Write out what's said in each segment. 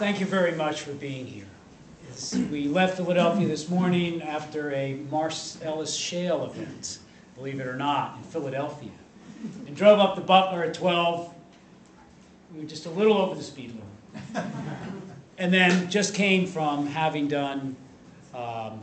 Thank you very much for being here. We left Philadelphia this morning after a Marcellus Shale event, believe it or not, in Philadelphia, and drove up to Butler at 12. We were just a little over the speed limit. And then just came from having done, oh,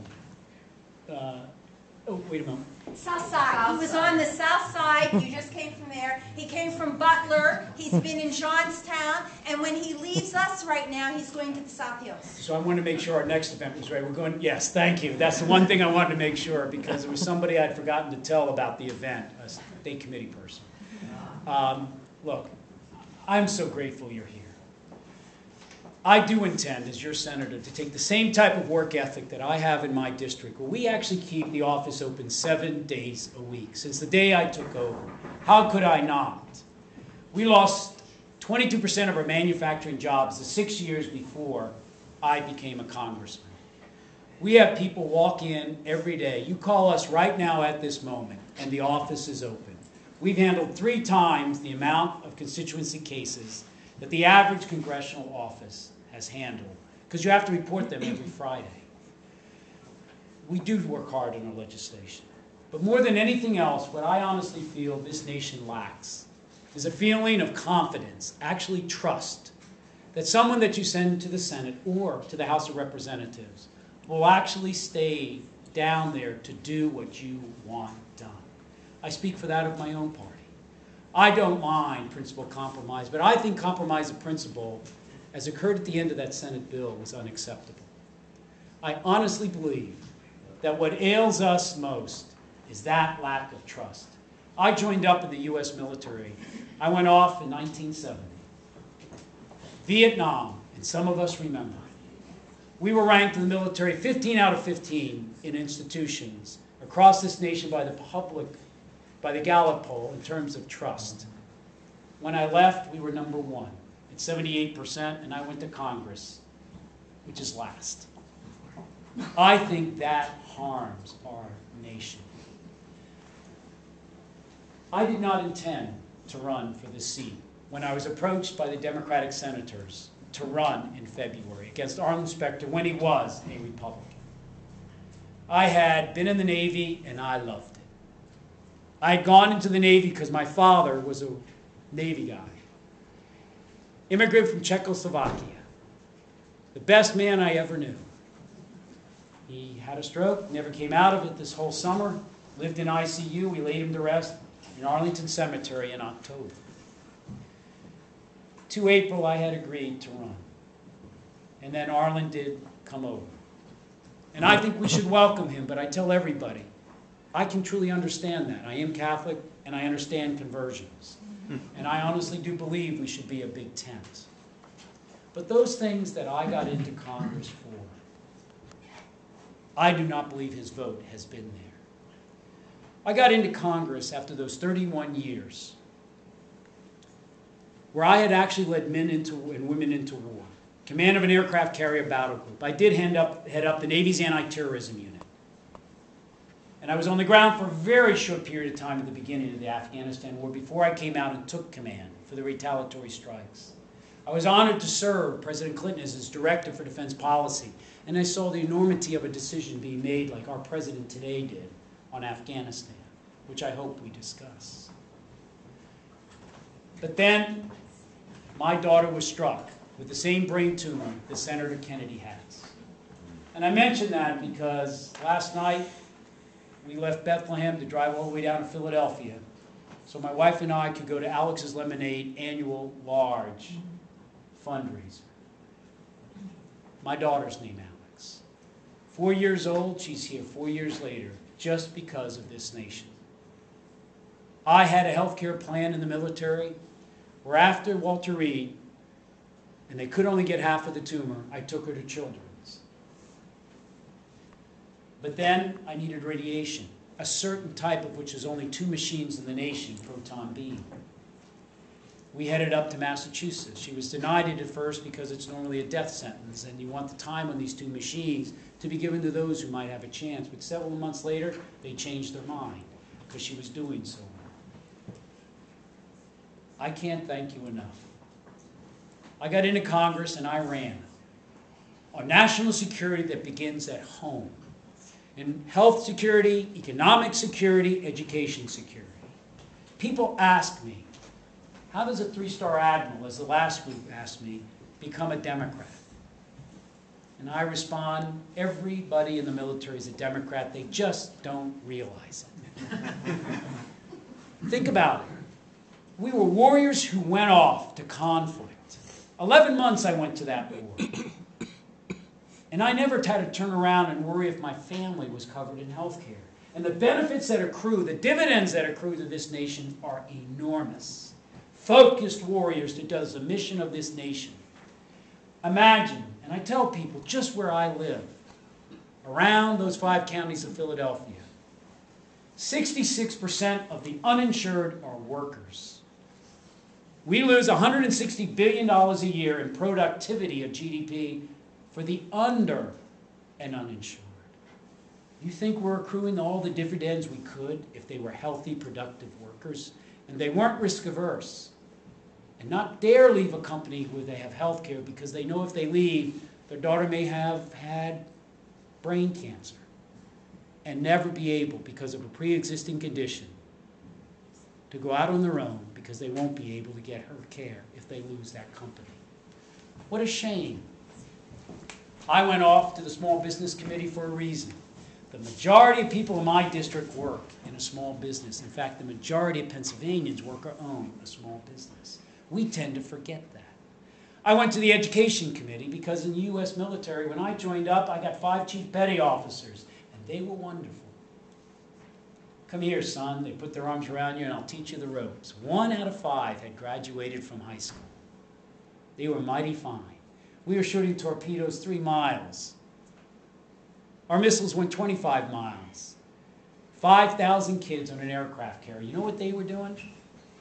wait a moment. South side. He was on the south side. You just came from there. He came from Butler. He's been in Johnstown. And when he leaves us right now, he's going to the South Hills. So I wanted to make sure our next event was right. We're going, yes, thank you. That's the one thing I wanted to make sure, because there was somebody I'd forgotten to tell about the event, a state committee person. Look, I'm so grateful you're here. I do intend, as your senator, to take the same type of work ethic that I have in my district, where we actually keep the office open 7 days a week. Since the day I took over, how could I not? We lost 22% of our manufacturing jobs the 6 years before I became a congressman. We have people walk in every day. You call us right now at this moment, and the office is open. We've handled 3 times the amount of constituency cases that the average congressional office has handled, because you have to report them every Friday. We do work hard on our legislation. But more than anything else, what I honestly feel this nation lacks is a feeling of confidence, actually trust, that someone that you send to the Senate or to the House of Representatives will actually stay down there to do what you want done. I speak for that of my own party. I don't mind principle compromise, but I think compromise of principle, as occurred at the end of that Senate bill, was unacceptable. I honestly believe that what ails us most is that lack of trust. I joined up in the U.S. military. I went off in 1970. Vietnam, and some of us remember. We were ranked in the military 15 out of 15 in institutions across this nation by the public, by the Gallup poll, in terms of trust. When I left, we were number 1 at 78%, and I went to Congress, which is last. I think that harms our nation. I did not intend to run for this seat when I was approached by the Democratic senators to run in February against Arlen Specter when he was a Republican. I had been in the Navy, and I loved it. I had gone into the Navy because my father was a Navy guy. Immigrant from Czechoslovakia. The best man I ever knew. He had a stroke, never came out of it this whole summer, lived in ICU. We laid him to rest in Arlington Cemetery in October. To April, I had agreed to run. And then Arlen did come over. And I think we should welcome him, but I tell everybody, I can truly understand that. I am Catholic, and I understand conversions. And I honestly do believe we should be a big tent. But those things that I got into Congress for, I do not believe his vote has been there. I got into Congress after those 31 years where I had actually led men into and women into war. Command of an aircraft carrier battle group. I did head up the Navy's anti-terrorism unit. And I was on the ground for a very short period of time at the beginning of the Afghanistan war before I came out and took command for the retaliatory strikes. I was honored to serve President Clinton as his director for defense policy, and I saw the enormity of a decision being made like our president today did on Afghanistan, which I hope we discuss. But then my daughter was struck with the same brain tumor that Senator Kennedy has. And I mention that because last night we left Bethlehem to drive all the way down to Philadelphia so my wife and I could go to Alex's Lemonade annual large fundraiser. My daughter's name Alex. 4 years old, she's here 4 years later, just because of this nation. I had a health care plan in the military where after Walter Reed, and they could only get half of the tumor, I took her to Children's. But then I needed radiation, a certain type of which there's only 2 machines in the nation, proton beam. We headed up to Massachusetts. She was denied it at first because it's normally a death sentence, and you want the time on these 2 machines to be given to those who might have a chance. But several months later, they changed their mind because she was doing so well. I can't thank you enough. I got into Congress and I ran. a national security that begins at home. In health security, economic security, education security. People ask me, how does a three-star admiral, as the last group asked me, become a Democrat? And I respond, everybody in the military is a Democrat, they just don't realize it. Think about it. We were warriors who went off to conflict. 11 months I went to that war. And I never had to turn around and worry if my family was covered in health care. And the benefits that accrue, the dividends that accrue to this nation are enormous. Focused warriors that does the mission of this nation. Imagine, and I tell people just where I live, around those 5 counties of Philadelphia, 66% of the uninsured are workers. We lose $160 billion a year in productivity of GDP for the under and uninsured. You think we're accruing all the dividends we could if they were healthy, productive workers? And they weren't risk averse. And not dare leave a company where they have health care because they know if they leave, their daughter may have had brain cancer and never be able, because of a pre-existing condition, to go out on their own because they won't be able to get her care if they lose that company. What a shame. I went off to the Small Business Committee for a reason. The majority of people in my district work in a small business. In fact, the majority of Pennsylvanians work or own a small business. We tend to forget that. I went to the Education Committee because in the U.S. military, when I joined up, I got 5 chief petty officers, and they were wonderful. Come here, son. They put their arms around you, and I'll teach you the ropes. 1 out of 5 had graduated from high school. They were mighty fine. We were shooting torpedoes 3 miles. Our missiles went 25 miles. 5,000 kids on an aircraft carrier. You know what they were doing?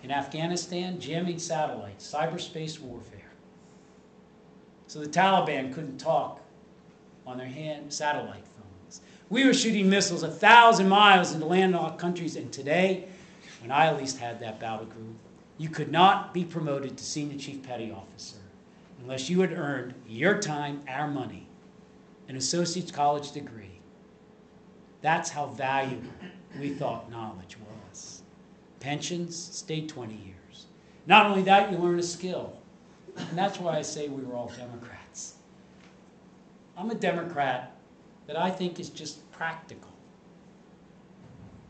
In Afghanistan, jamming satellites, cyberspace warfare. So the Taliban couldn't talk on their satellite phones. We were shooting missiles 1,000 miles into landlocked countries, and today, when I at least had that battle group, you could not be promoted to senior chief petty officer unless you had earned your time, our money, an associate's college degree. That's how valuable we thought knowledge was. Pensions stayed 20 years. Not only that, you learn a skill. And that's why I say we were all Democrats. I'm a Democrat that I think is just practical.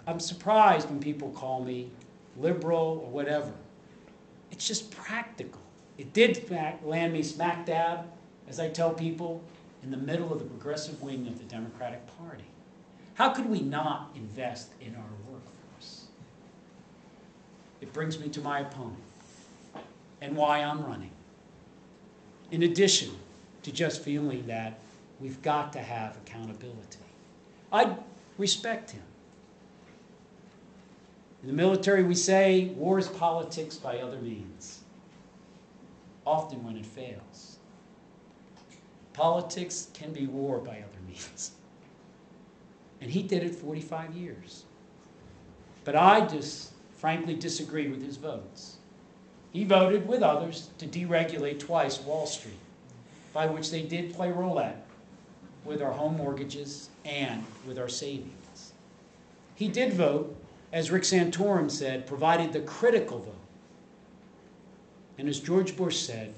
I'm surprised when people call me liberal or whatever. It's just practical. It did land me smack dab, as I tell people, in the middle of the progressive wing of the Democratic Party. How could we not invest in our workforce? It brings me to my opponent and why I'm running. In addition to just feeling that we've got to have accountability. I respect him. In the military, we say war is politics by other means, often when it fails. Politics can be war by other means. And he did it 45 years. But I just frankly disagree with his votes. He voted with others to deregulate twice Wall Street, by which they did play roulette with our home mortgages and with our savings. He did vote, as Rick Santorum said, provided the critical vote. And as George Bush said,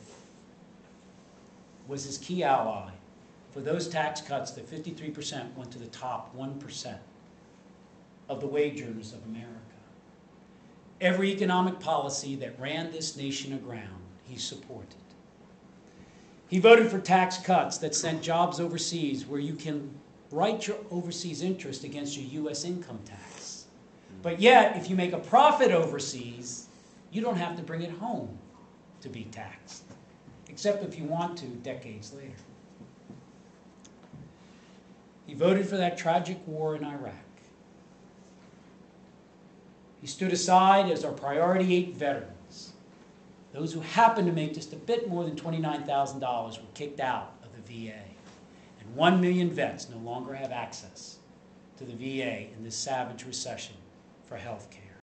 was his key ally for those tax cuts that 53% went to the top 1% of the wage earners of America. Every economic policy that ran this nation aground, he supported. He voted for tax cuts that sent jobs overseas where you can write your overseas interest against your U.S. income tax. But yet, if you make a profit overseas, you don't have to bring it home to be taxed, except if you want to decades later. He voted for that tragic war in Iraq. He stood aside as our Priority 8 veterans, those who happened to make just a bit more than $29,000, were kicked out of the VA. And 1 million vets no longer have access to the VA in this savage recession for health care.